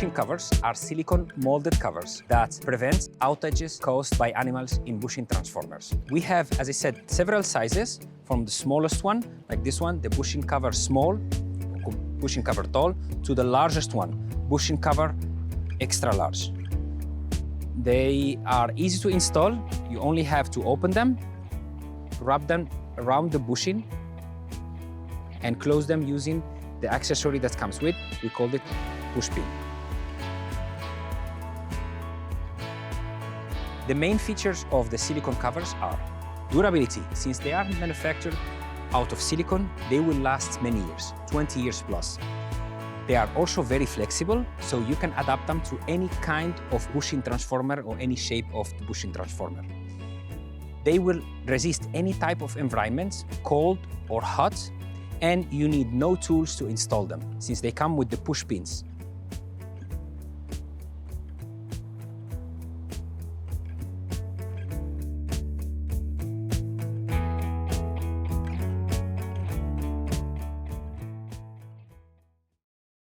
bushing covers are silicone molded covers that prevent outages caused by animals in bushing transformers. We have, as I said, several sizes, from the smallest one, like this one, the bushing cover small, bushing cover tall, to the largest one, bushing cover extra large. They are easy to install. You only have to open them, wrap them around the bushing, and close them using the accessory that comes with. We call it push pin. The main features of the silicone covers are durability. Since they are manufactured out of silicone, they will last many years, 20 years plus. They are also very flexible, so you can adapt them to any kind of bushing transformer or any shape of the bushing transformer. They will resist any type of environments, cold or hot, and you need no tools to install them, since they come with the push pins.